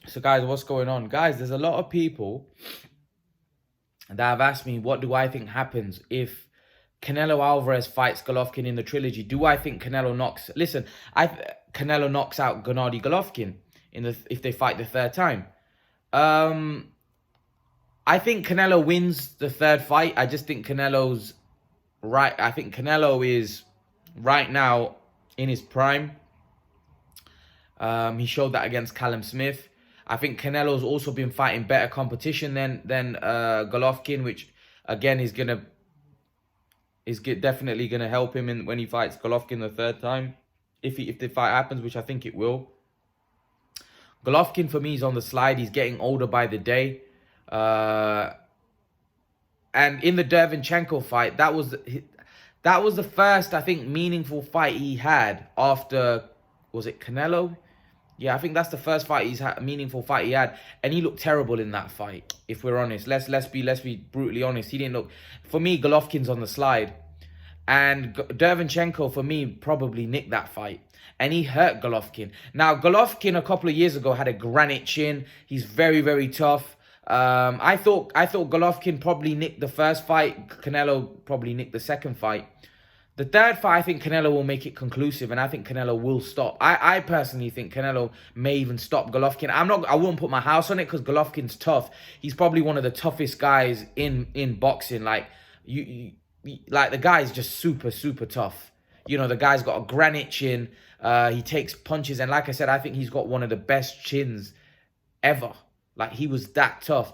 So, guys, what's going on? Guys, there's a lot of people that have asked me, what do I think happens if Canelo Alvarez fights Golovkin in the trilogy? Do I think Canelo knocks... Listen, Canelo knocks out Gennady Golovkin if they fight the third time. I think Canelo wins the third fight. I just think Canelo's right. I think Canelo is right now in his prime. He showed that against Callum Smith. I think Canelo's also been fighting better competition than Golovkin, which again is definitely gonna help him when he fights Golovkin the third time, if the fight happens, which I think it will. Golovkin for me is on the slide. He's getting older by the day. And in the Derevyanchenko fight, that was the first, I think, meaningful fight he had after, was it Canelo? Yeah, I think that's the first fight he's had, a meaningful fight he had, and he looked terrible in that fight. If we're honest, let's be brutally honest. He didn't look. For me, Golovkin's on the slide, and Derevyanchenko for me probably nicked that fight, and he hurt Golovkin. Now Golovkin a couple of years ago had a granite chin. He's very, very tough. I thought Golovkin probably nicked the first fight. Canelo probably nicked the second fight. The third fight, I think Canelo will make it conclusive, and I think Canelo will stop. I personally think Canelo may even stop Golovkin. I wouldn't put my house on it because Golovkin's tough. He's probably one of the toughest guys in boxing. Like like the guy's just super, super tough. You know, the guy's got a granite chin. He takes punches, and like I said, I think he's got one of the best chins ever. Like, he was that tough.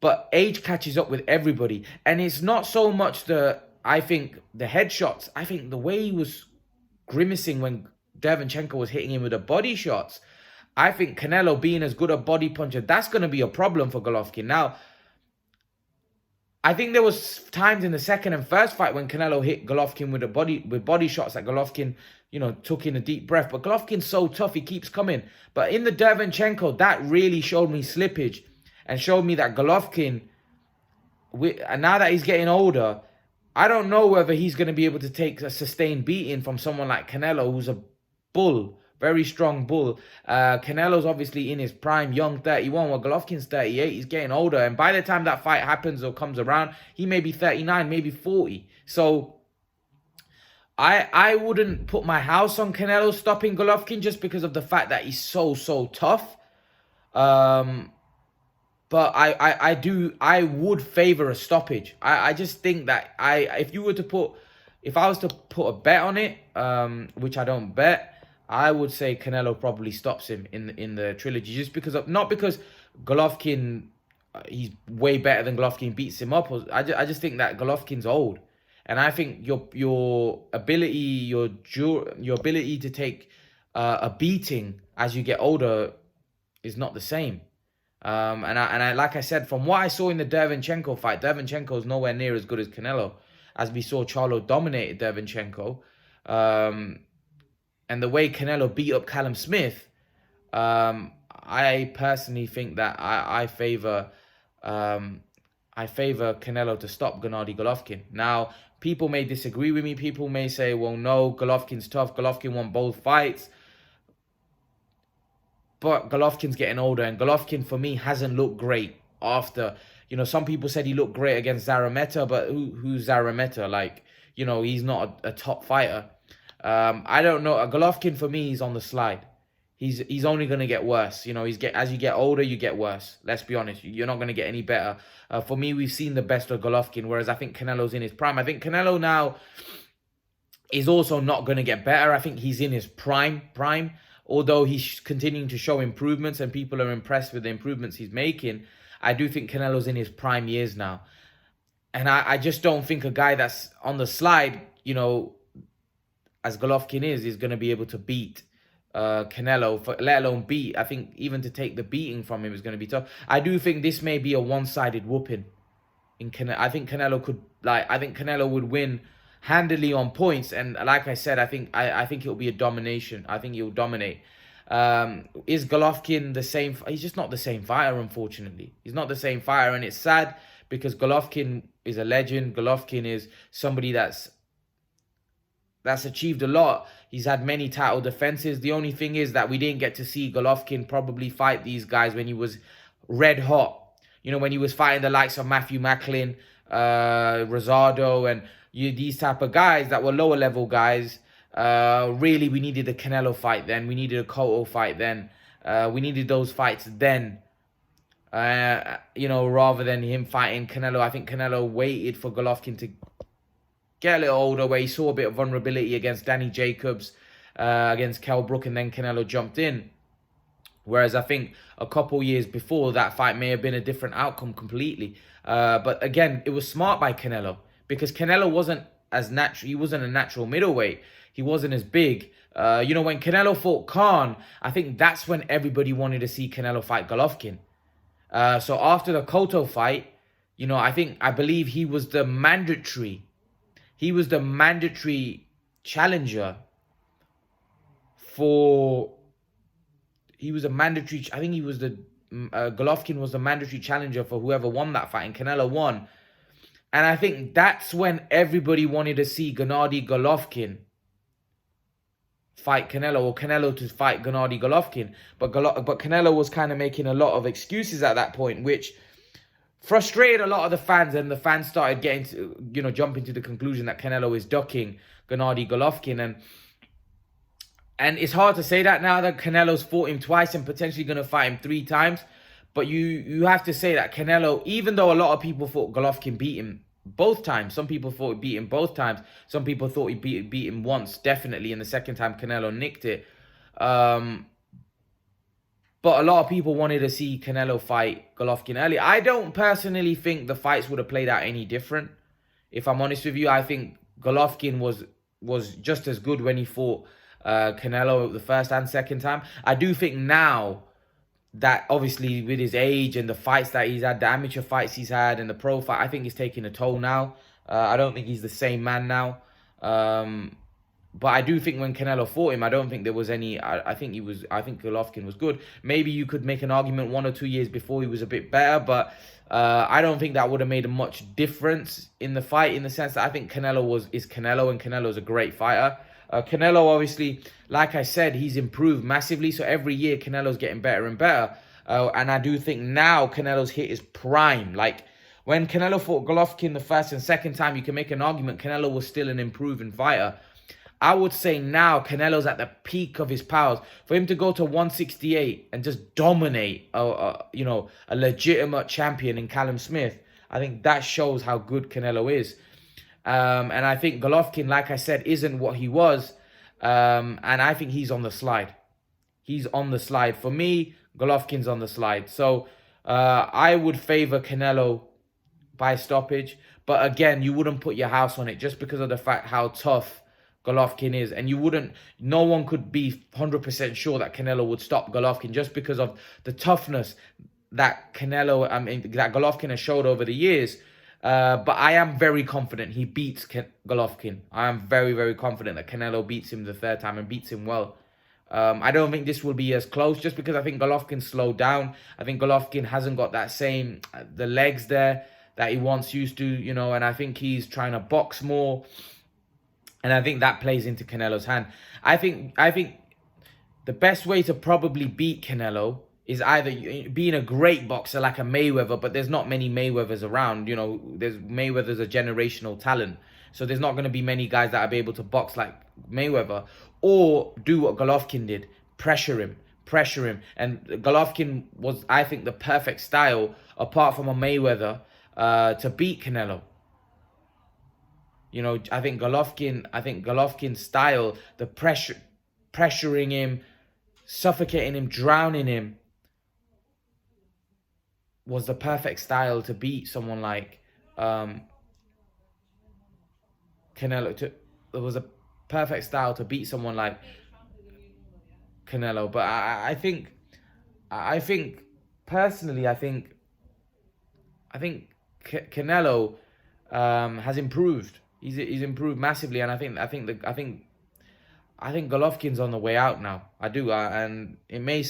But age catches up with everybody. And it's not so much I think the headshots. I think the way he was grimacing when Derevyanchenko was hitting him with the body shots. I think Canelo being as good a body puncher, that's going to be a problem for Golovkin. Now, I think there was times in the second and first fight when Canelo hit Golovkin with body shots that Golovkin, took in a deep breath. But Golovkin's so tough, he keeps coming. But in the Derevyanchenko, that really showed me slippage and showed me that Golovkin, and now that he's getting older, I don't know whether he's going to be able to take a sustained beating from someone like Canelo, who's a bull, very strong bull. Canelo's obviously in his prime, young, 31, while Golovkin's 38. He's getting older, and by the time that fight happens or comes around, he may be 39, maybe 40. So I wouldn't put my house on Canelo stopping Golovkin just because of the fact that he's so tough. But I would favor a stoppage. I just think that if I was to put a bet on it, which I don't bet, I would say Canelo probably stops him in the trilogy, just because of, not because Golovkin, he's way better than Golovkin, beats him up. I just think that Golovkin's old, and I think your ability to take a beating as you get older is not the same. And I like I said, from what I saw in the Derevyanchenko fight, Derevyanchenko is nowhere near as good as Canelo, as we saw Charlo dominated Derevyanchenko. And the way Canelo beat up Callum Smith, I personally think that I favor Canelo to stop Gennady Golovkin. Now, people may disagree with me. People may say, well, no, Golovkin's tough. Golovkin won both fights. But Golovkin's getting older, and Golovkin, for me, hasn't looked great after. Some people said he looked great against Zarameta, but who's Zarameta? Like, he's not a top fighter. I don't know. Golovkin, for me, he's on the slide. He's only going to get worse. As you get older, you get worse. Let's be honest. You're not going to get any better. For me, we've seen the best of Golovkin, whereas I think Canelo's in his prime. I think Canelo now is also not going to get better. I think he's in his prime. Although he's continuing to show improvements and people are impressed with the improvements he's making, I do think Canelo's in his prime years now. And I just don't think a guy that's on the slide, as Golovkin is going to be able to beat Canelo, let alone beat. I think even to take the beating from him is going to be tough. I do think this may be a one-sided whooping. I think Canelo would win handily on points, and like I said, I think it'll be a domination. I think he'll dominate. Is Golovkin the same? He's just not the same fighter, unfortunately. He's not the same fighter, and it's sad because Golovkin is a legend. Golovkin is somebody that's achieved a lot. He's had many title defenses. The only thing is that we didn't get to see Golovkin probably fight these guys when he was red hot. You know, when he was fighting the likes of Matthew Macklin, Rosado, and these type of guys that were lower level guys. Really, we needed the Canelo fight then. We needed a Cotto fight then. We needed those fights then. You know, rather than him fighting Canelo. I think Canelo waited for Golovkin to get a little older, where he saw a bit of vulnerability against Danny Jacobs, against Kell Brook, and then Canelo jumped in. Whereas I think a couple years before, that fight may have been a different outcome completely. But again, it was smart by Canelo, because Canelo wasn't as natural. He wasn't a natural middleweight. He wasn't as big. You know, when Canelo fought Khan, I think that's when everybody wanted to see Canelo fight Golovkin. So after the Cotto fight, you know, I believe he was the mandatory challenger for. He was a mandatory. I think he was the Golovkin was the mandatory challenger for whoever won that fight, and Canelo won. And I think that's when everybody wanted to see Gennady Golovkin fight Canelo, or Canelo to fight Gennady Golovkin. But Canelo was kind of making a lot of excuses at that point, which frustrated a lot of the fans, and the fans started getting to, you know, jumping to the conclusion that Canelo is ducking Gennady Golovkin. And it's hard to say that now that Canelo's fought him twice and potentially going to fight him 3 times. But you have to say that Canelo, even though a lot of people thought Golovkin beat him both times, some people thought he beat him both times, some people thought he beat him once, definitely, and the second time Canelo nicked it. But a lot of people wanted to see Canelo fight Golovkin early. I don't personally think the fights would have played out any different. If I'm honest with you, I think Golovkin was just as good when he fought Canelo the first and second time. I do think now that obviously with his age and the fights that he's had, the amateur fights he's had and the pro fight, I think he's taking a toll now. I don't think he's the same man now. But I do think when Canelo fought him, I don't think there was any. I think Golovkin was good. Maybe you could make an argument 1 or 2 years before he was a bit better, but I don't think that would have made a much difference in the fight, in the sense that I think Canelo is Canelo, and Canelo's a great fighter. Canelo, obviously, like I said, he's improved massively. So every year, Canelo's getting better and better. And I do think now Canelo's hit his prime. Like, when Canelo fought Golovkin the first and second time, you can make an argument Canelo was still an improving fighter. I would say now Canelo's at the peak of his powers. For him to go to 168 and just dominate, you know, a legitimate champion in Callum Smith, I think that shows how good Canelo is. And I think Golovkin, like I said, isn't what he was. And I think he's on the slide. He's on the slide. For me, Golovkin's on the slide. So I would favor Canelo by stoppage. But again, you wouldn't put your house on it just because of the fact how tough Golovkin is. And no one could be 100% sure that Canelo would stop Golovkin just because of the toughness that that Golovkin has showed over the years. But I am very confident he beats Golovkin. I am very, very confident that Canelo beats him the third time and beats him well. I don't think this will be as close just because I think Golovkin slowed down. I think Golovkin hasn't got that same, the legs there that he once used to, you know, and I think he's trying to box more. And I think that plays into Canelo's hand. I think the best way to probably beat Canelo is either being a great boxer like a Mayweather, but there's not many Mayweathers around. You know, Mayweather's a generational talent. So there's not going to be many guys that are able to box like Mayweather. Or do what Golovkin did. Pressure him. And Golovkin was, I think, the perfect style, apart from a Mayweather, to beat Canelo. You know, I think Golovkin's style, the pressuring him, suffocating him, drowning him, was the perfect style to beat someone like Canelo. It was a perfect style to beat someone like Canelo. But I think personally, I think Canelo has improved. He's improved massively, and I think Golovkin's on the way out now. I do, and it may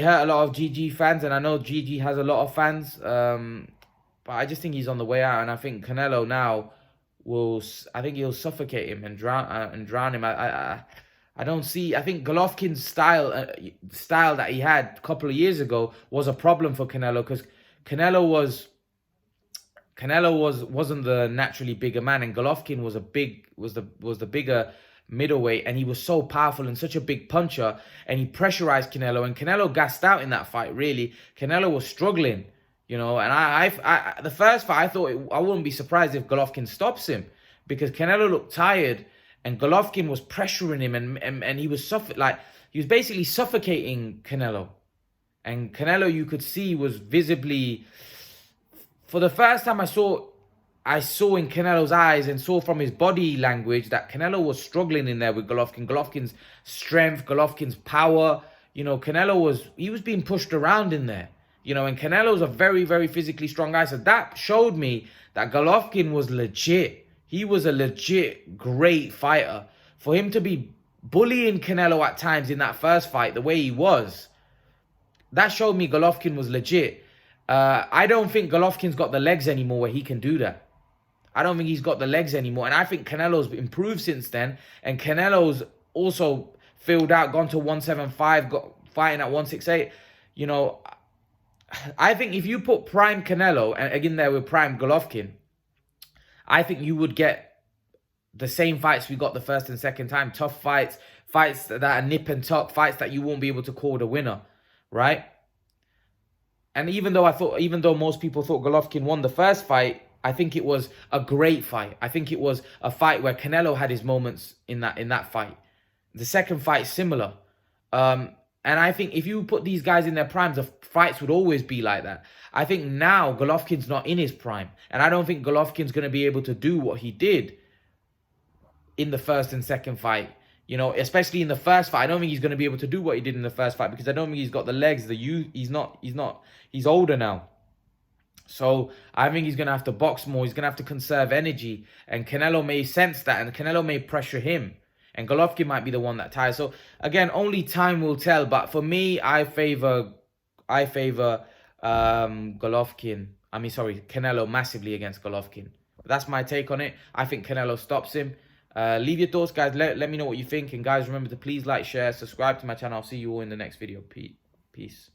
hurt a lot of GG fans, and I know GG has a lot of fans, but I just think he's on the way out, and I think Canelo now I think he'll suffocate him and drown him. I don't see. I think Golovkin's style that he had a couple of years ago was a problem for Canelo, because wasn't the naturally bigger man, and Golovkin was the bigger middleweight, and he was so powerful and such a big puncher, and he pressurized Canelo, and Canelo gassed out in that fight. Really, Canelo was struggling, and the first fight I thought I wouldn't be surprised if Golovkin stops him, because Canelo looked tired and Golovkin was pressuring him, and he was he was basically suffocating Canelo, and Canelo, you could see, was visibly, for the first time I saw in Canelo's eyes and saw from his body language that Canelo was struggling in there with Golovkin. Golovkin's strength, Golovkin's power. Canelo was being pushed around in there. And Canelo's a very, very physically strong guy. So that showed me that Golovkin was legit. He was a legit great fighter. For him to be bullying Canelo at times in that first fight, the way he was, that showed me Golovkin was legit. I don't think Golovkin's got the legs anymore where he can do that. I don't think he's got the legs anymore. And I think Canelo's improved since then. And Canelo's also filled out, gone to 175, fighting at 168. I think if you put prime Canelo, and again there with prime Golovkin, I think you would get the same fights we got the first and second time. Tough fights that are nip and tuck, fights that you won't be able to call the winner, right? And even though most people thought Golovkin won the first fight, I think it was a great fight. I think it was a fight where Canelo had his moments in that fight. The second fight, similar. And I think if you put these guys in their primes, the fights would always be like that. I think now Golovkin's not in his prime. And I don't think Golovkin's going to be able to do what he did in the first and second fight. Especially in the first fight, I don't think he's going to be able to do what he did in the first fight, because I don't think he's got the legs. He's older now. So I think he's going to have to box more. He's going to have to conserve energy. And Canelo may sense that, and Canelo may pressure him. And Golovkin might be the one that tires. So again, only time will tell. But for me, I favor Canelo massively against Golovkin. That's my take on it. I think Canelo stops him. Leave your thoughts, guys. Let me know what you think. And guys, remember to please like, share, subscribe to my channel. I'll see you all in the next video. Peace.